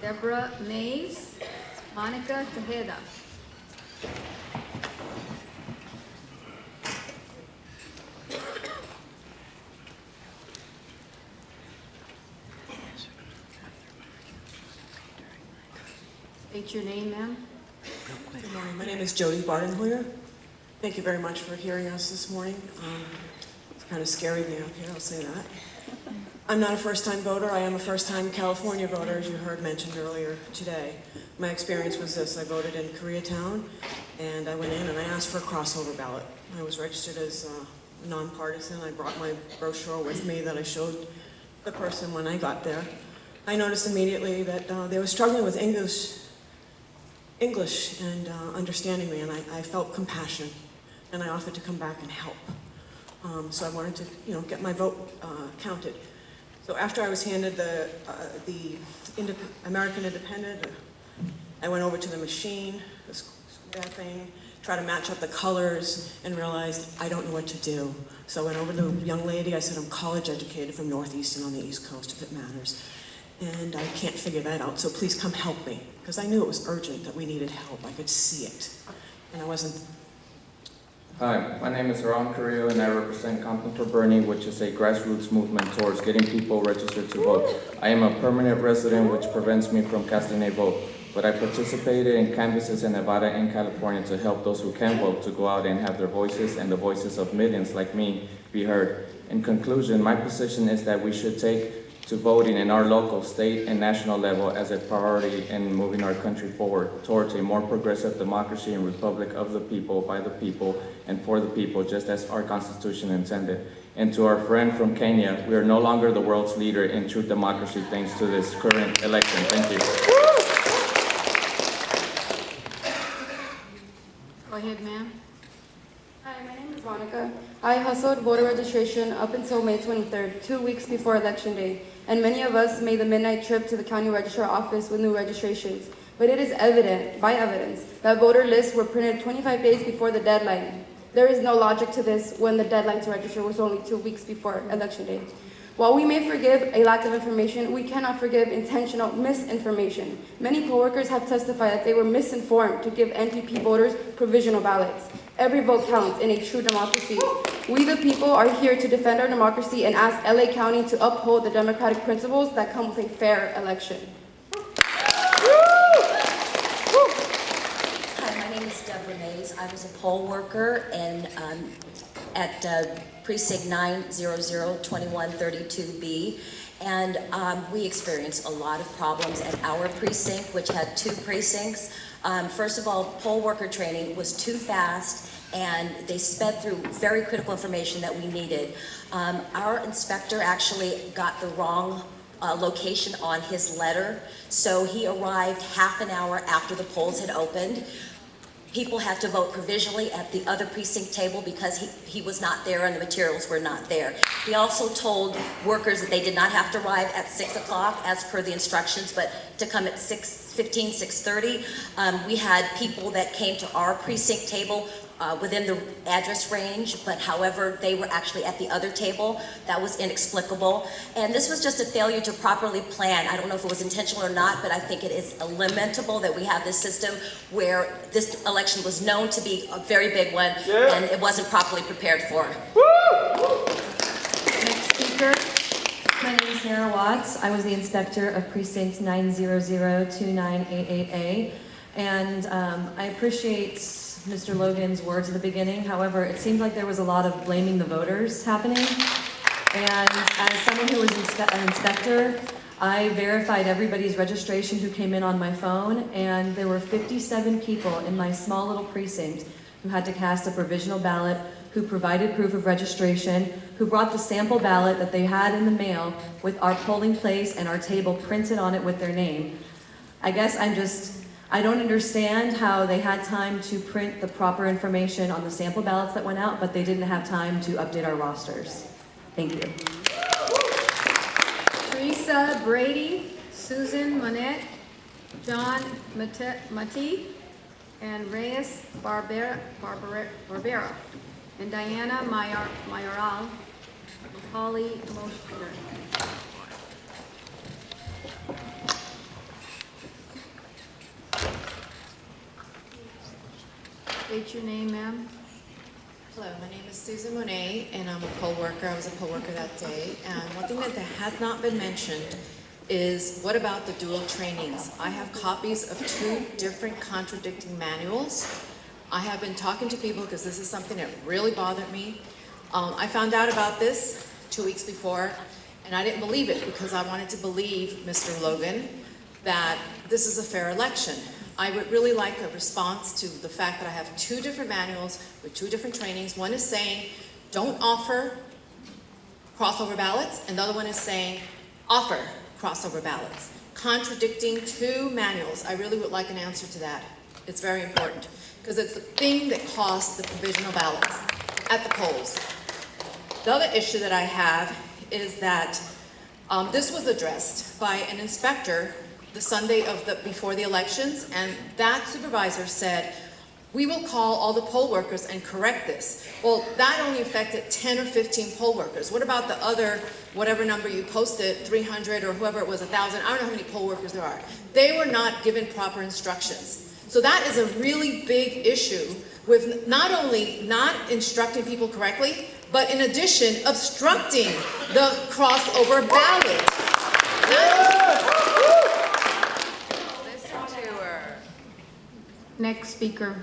Deborah Mays, Monica Tejeda. State your name, ma'am. Good morning. My name is Jody Bardenhoyer. Thank you very much for hearing us this morning. It's kind of scary me up here, I'll say that. I'm not a first-time voter. I am a first-time California voter, as you heard mentioned earlier today. My experience was this. I voted in Koreatown, and I went in and I asked for a crossover ballot. I was registered as nonpartisan. I brought my brochure with me that I showed the person when I got there. I noticed immediately that they were struggling with English and understanding me, and I felt compassion, and I offered to come back and help. So I wanted to, get my vote counted. So after I was handed the American Independent, I went over to the machine, that thing, try to match up the colors, and realized I don't know what to do. So I went over to the young lady. I said, I'm college educated from Northeastern on the East Coast, if it matters. And I can't figure that out, so please come help me. Because I knew it was urgent, that we needed help. I could see it. And I wasn't... Hi, my name is Ron Carrillo, and I represent Compton for Bernie, which is a grassroots movement towards getting people registered to vote. I am a permanent resident, which prevents me from casting a vote. But I participated in canvases in Nevada and California to help those who can vote to go out and have their voices and the voices of millions like me be heard. In conclusion, my position is that we should take to voting in our local, state, and national level as a priority in moving our country forward towards a more progressive democracy and republic of the people, by the people, and for the people, just as our Constitution intended. And to our friend from Kenya, we are no longer the world's leader in true democracy thanks to this current election. Thank you. Go ahead, ma'am. Hi, my name is Monica. I hustled voter registration up until May 23rd, 2 weeks before Election Day, and many of us made the midnight trip to the county registrar office with new registrations. But it is evident, by evidence, that voter lists were printed 25 days before the deadline. There is no logic to this when the deadline to register was only 2 weeks before Election Day. While we may forgive a lack of information, we cannot forgive intentional misinformation. Many poll workers have testified that they were misinformed to give NPP voters provisional ballots. Every vote counts in a true democracy. We the people are here to defend our democracy and ask LA County to uphold the democratic principles that come with a fair election. Hi, my name is Deborah Mays. I was a poll worker at precinct 9002132B, and we experienced a lot of problems at our precinct, which had 2 precincts. First of all, poll worker training was too fast, and they sped through very critical information that we needed. Our inspector actually got the wrong location on his letter, so he arrived half an hour after the polls had opened. People had to vote provisionally at the other precinct table because he was not there and the materials were not there. He also told workers that they did not have to arrive at 6 o'clock as per the instructions, but to come at 6:15, 6:30. We had people that came to our precinct table within the address range, but however, they were actually at the other table. That was inexplicable. And this was just a failure to properly plan. I don't know if it was intentional or not, but I think it is lamentable that we have this system where this election was known to be a very big one, and it wasn't properly prepared for. Next speaker. My name is Sarah Watts. I was the inspector of precinct 9002988A, and I appreciate Mr. Logan's words at the beginning. However, it seemed like there was a lot of blaming the voters happening. And as someone who was an inspector, I verified everybody's registration who came in on my phone, and there were 57 people in my small little precinct who had to cast a provisional ballot, who provided proof of registration, who brought the sample ballot that they had in the mail with our polling place and our table printed on it with their name. I guess I don't understand how they had time to print the proper information on the sample ballots that went out, but they didn't have time to update our rosters. Thank you. Teresa Brady, Susan Monette, John Mati, and Reyes Barbera, and Diana Mayoral, Holly Moschner. State your name, ma'am. Hello, my name is Susan Monet, and I'm a poll worker. I was a poll worker that day. And one thing that has not been mentioned is, what about the dual trainings? I have copies of 2 different contradicting manuals. I have been talking to people because this is something that really bothered me. I found out about this 2 weeks before, and I didn't believe it because I wanted to believe Mr. Logan that this is a fair election. I would really like a response to the fact that I have 2 different manuals with 2 different trainings. One is saying, don't offer crossover ballots, and the other one is saying, offer crossover ballots. Contradicting 2 manuals. I really would like an answer to that. It's very important, because it's the thing that caused the provisional ballots at the polls. The other issue that I have is that this was addressed by an inspector the Sunday before the elections, and that supervisor said, we will call all the poll workers and correct this. Well, that only affected 10 or 15 poll workers. What about the other, whatever number you posted, 300 or whoever it was, 1,000, I don't know how many poll workers there are. They were not given proper instructions. So that is a really big issue with not only not instructing people correctly, but in addition, obstructing the crossover ballot. Next speaker.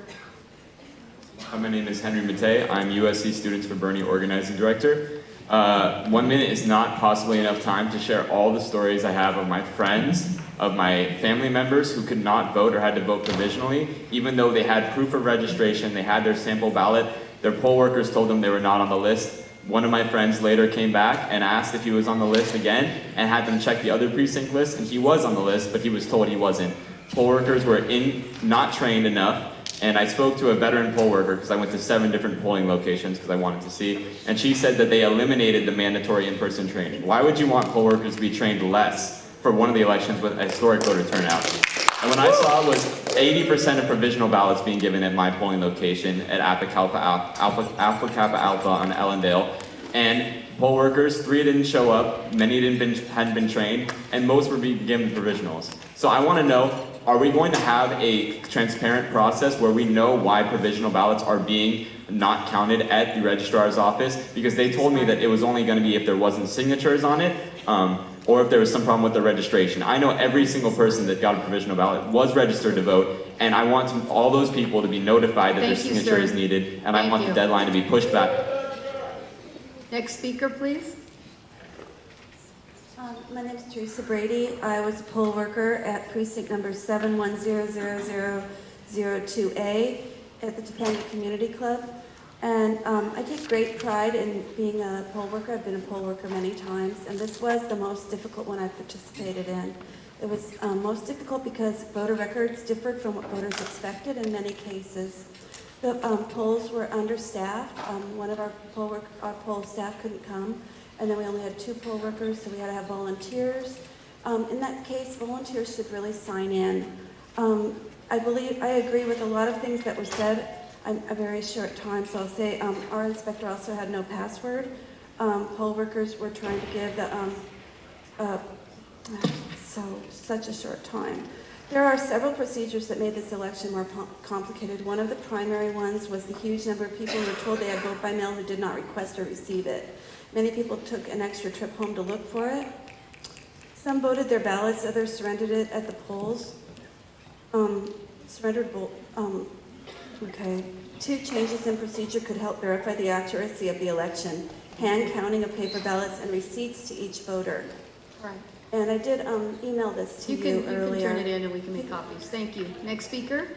My name is Henry Matei. I'm USC Students for Bernie Organizing Director. 1 minute is not possibly enough time to share all the stories I have of my friends, of my family members who could not vote or had to vote provisionally, even though they had proof of registration, they had their sample ballot, their poll workers told them they were not on the list. One of my friends later came back and asked if he was on the list again and had them check the other precinct list, and he was on the list, but he was told he wasn't. Poll workers were not trained enough, and I spoke to a veteran poll worker because I went to 7 different polling locations because I wanted to see, and she said that they eliminated the mandatory in-person training. Why would you want poll workers to be trained less for one of the elections with a historic voter turnout? And what I saw was 80% of provisional ballots being given at my polling location at Alpha Kappa Alpha on Ellendale, and poll workers, 3 didn't show up, many hadn't been trained, and most were being given provisionals. So I want to know, are we going to have a transparent process where we know why provisional ballots are being not counted at the registrar's office? Because they told me that it was only going to be if there wasn't signatures on it, or if there was some problem with the registration. I know every single person that got a provisional ballot was registered to vote, and I want all those people to be notified that their signature is needed, and I want the deadline to be pushed back. Next speaker, please. My name is Teresa Brady. I was a poll worker at precinct number 7100002A at the Topanga Community Club. And I take great pride in being a poll worker. I've been a poll worker many times, and this was the most difficult one I participated in. It was most difficult because voter records differed from what voters expected in many cases. The polls were understaffed. One of our poll staff couldn't come, and then we only had 2 poll workers, so we had to have volunteers. In that case, volunteers should really sign in. I agree with a lot of things that were said in a very short time, so I'll say our inspector also had no password. Poll workers were trying to give the, such a short time. There are several procedures that made this election more complicated. One of the primary ones was the huge number of people who were told they had vote by mail who did not request or receive it. Many people took an extra trip home to look for it. Some voted their ballots, others surrendered it at the polls. Okay. 2 changes in procedure could help verify the accuracy of the election: hand counting of paper ballots and receipts to each voter. Right. And I did email this to you earlier. You can turn it in and we can make copies. Thank you. Next speaker.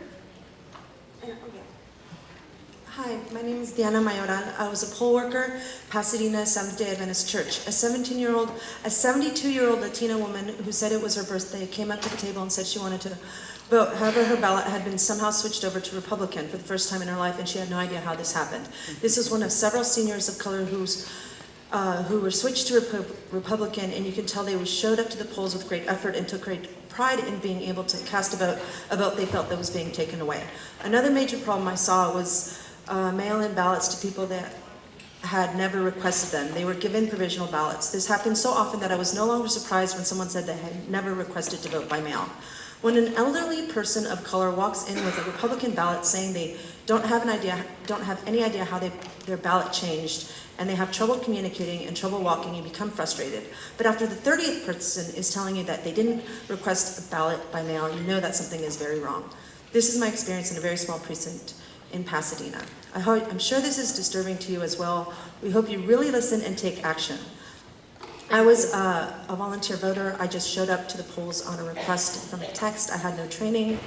Hi, my name is Diana Mayoral. I was a poll worker, Pasadena Seventh-day Adventist Church. A 72-year-old Latina woman who said it was her birthday came up to the table and said she wanted to vote. However, her ballot had been somehow switched over to Republican for the first time in her life, and she had no idea how this happened. This is one of several seniors of color who were switched to Republican, and you can tell they showed up to the polls with great effort and took great pride in being able to cast a vote they felt that was being taken away. Another major problem I saw was mail-in ballots to people that had never requested them. They were given provisional ballots. This happened so often that I was no longer surprised when someone said they had never requested to vote by mail. When an elderly person of color walks in with a Republican ballot saying they don't have any idea how their ballot changed, and they have trouble communicating and trouble walking, you become frustrated. But after the 30th person is telling you that they didn't request a ballot by mail, you know that something is very wrong. This is my experience in a very small precinct in Pasadena. I'm sure this is disturbing to you as well. We hope you really listen and take action. I was a volunteer voter. I just showed up to the polls on a request from a text. I had no training.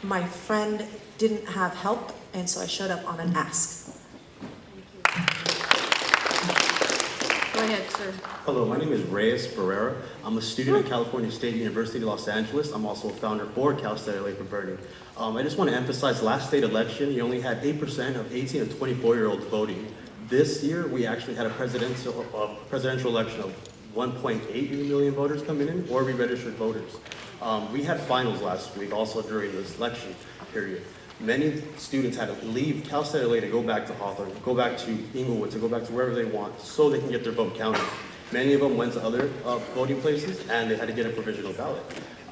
My friend didn't have help, and so I showed up on an ask. Go ahead, sir. Hello, my name is Reyes Barrera. I'm a student at California State University, Los Angeles. I'm also a founder for Cal State LA for Bernie. I just want to emphasize, last state election, you only had 8% of 18 and 24-year-olds voting. This year, we actually had a presidential election of 1.8 million voters coming in, or re-registered voters. We had finals last week, also during this election period. Many students had to leave Cal State LA to go back to Hawthorne, go back to Inglewood, to go back to wherever they want, so they can get their vote counted. Many of them went to other voting places, and they had to get a provisional ballot.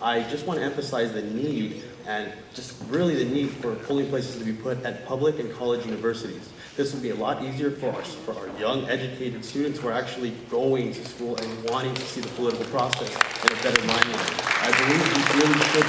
I just want to emphasize the need, and just really the need for polling places to be put at public and college universities. This would be a lot easier for our young, educated students who are actually going to school and wanting to see the political process in a better limelight. I believe we really should